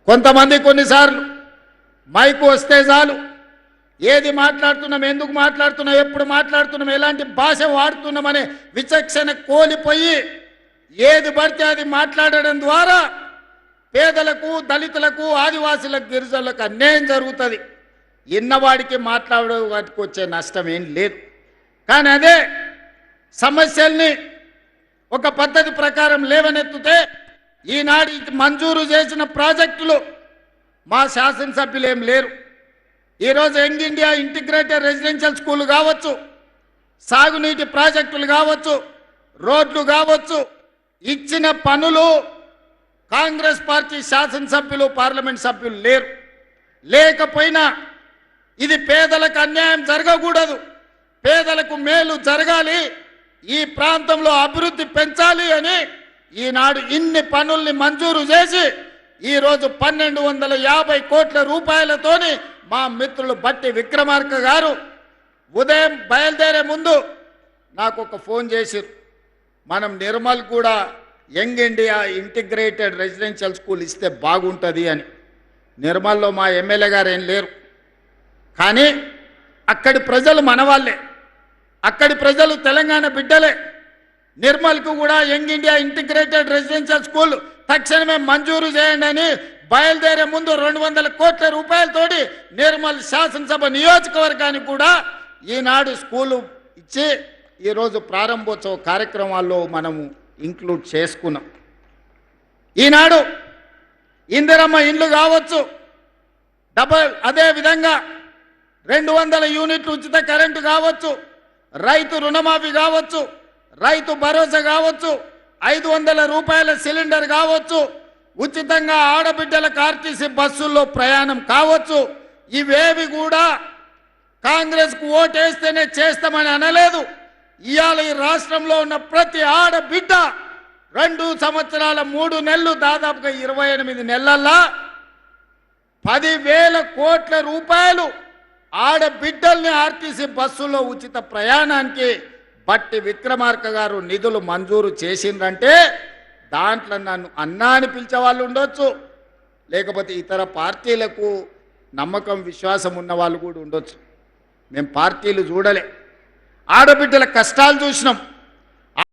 కొంతమంది కొన్నిసార్లు మైకు వస్తే చాలు ఏది మాట్లాడుతున్నాం, ఎందుకు మాట్లాడుతున్నాం, ఎప్పుడు మాట్లాడుతున్నాం, ఎలాంటి భాష వాడుతున్నామనే విచక్షణ కోల్పోయి ఏది పడితే అది మాట్లాడడం ద్వారా పేదలకు, దళితులకు, ఆదివాసులకు, గిరిజనులకు అన్యాయం జరుగుతుంది. ఇన్నవాడికి మాట్లాడే వాటికి వచ్చే నష్టం ఏం లేదు. కానీ అదే సమస్యల్ని ఒక పద్ధతి ప్రకారం లేవనెత్తితే ఈనాడు మంజూరు చేసిన ప్రాజెక్టులు మా శాసనసభ్యులు ఏం లేరు. ఈరోజు young India integrated residential school కావచ్చు, సాగునీటి ప్రాజెక్టులు కావచ్చు, రోడ్లు కావచ్చు, ఇచ్చిన పనులు కాంగ్రెస్ పార్టీ శాసనసభ్యులు, పార్లమెంట్ సభ్యులు లేరు. లేకపోయినా ఇది పేదలకు అన్యాయం జరగకూడదు, పేదలకు మేలు జరగాలి, ఈ ప్రాంతంలో అభివృద్ధి పెంచాలి అని ఈనాడు ఇన్ని పనుల్ని మంజూరు చేసి ఈరోజు 1250 కోట్ల రూపాయలతోని మా మిత్రులు బట్టి విక్రమార్క గారు ఉదయం బయలుదేరే ముందు నాకు ఒక ఫోన్ చేసిరు. మనం నిర్మల్ కూడా young India integrated residential school ఇస్తే బాగుంటుంది అని. నిర్మల్లో మా ఎమ్మెల్యే గారు ఏం లేరు, కానీ అక్కడి ప్రజలు మనవాళ్ళే, అక్కడి ప్రజలు తెలంగాణ బిడ్డలే. నిర్మల్కు కూడా young India integrated residential school తక్షణమే మంజూరు చేయండి అని బయలుదేరే ముందు 200 కోట్ల రూపాయలతోటి నిర్మల్ శాసనసభ నియోజకవర్గానికి కూడా ఈనాడు స్కూలు ఇచ్చి ఈరోజు ప్రారంభోత్సవ కార్యక్రమాల్లో మనము ఇంక్లూడ్ చేసుకున్నాం. ఈనాడు ఇందిరమ్మ ఇండ్లు కావచ్చు, అదేవిధంగా 200 యూనిట్లు ఉచిత కరెంటు కావచ్చు, రైతు రుణమాఫీ కావచ్చు, రైతు భరోసా కావచ్చు, 500 రూపాయల సిలిండర్ కావచ్చు, ఉచితంగా ఆడబిడ్డలకు ఆర్టీసీ బస్సుల్లో ప్రయాణం కావచ్చు. ఇవేవి కూడా కాంగ్రెస్కు ఓటేస్తేనే చేస్తామని అనలేదు. ఇవాళ ఈ రాష్ట్రంలో ఉన్న ప్రతి ఆడబిడ్డ 2 సంవత్సరాల 3 నెలలు దాదాపుగా 28 నెలల్లో 10,000 కోట్ల రూపాయలు ఆడబిడ్డల్ని ఆర్టీసీ బస్సులో ఉచిత ప్రయాణానికి బట్టి విక్రమార్క గారు నిధులు మంజూరు చేసిందంటే దాంట్లో నన్ను అన్నా అని పిలిచే వాళ్ళు ఉండొచ్చు, లేకపోతే ఇతర పార్టీలకు నమ్మకం విశ్వాసం ఉన్న వాళ్ళు కూడా ఉండొచ్చు. మేము పార్టీలు చూడలే, ఆడబిడ్డల కష్టాలు చూసినాం.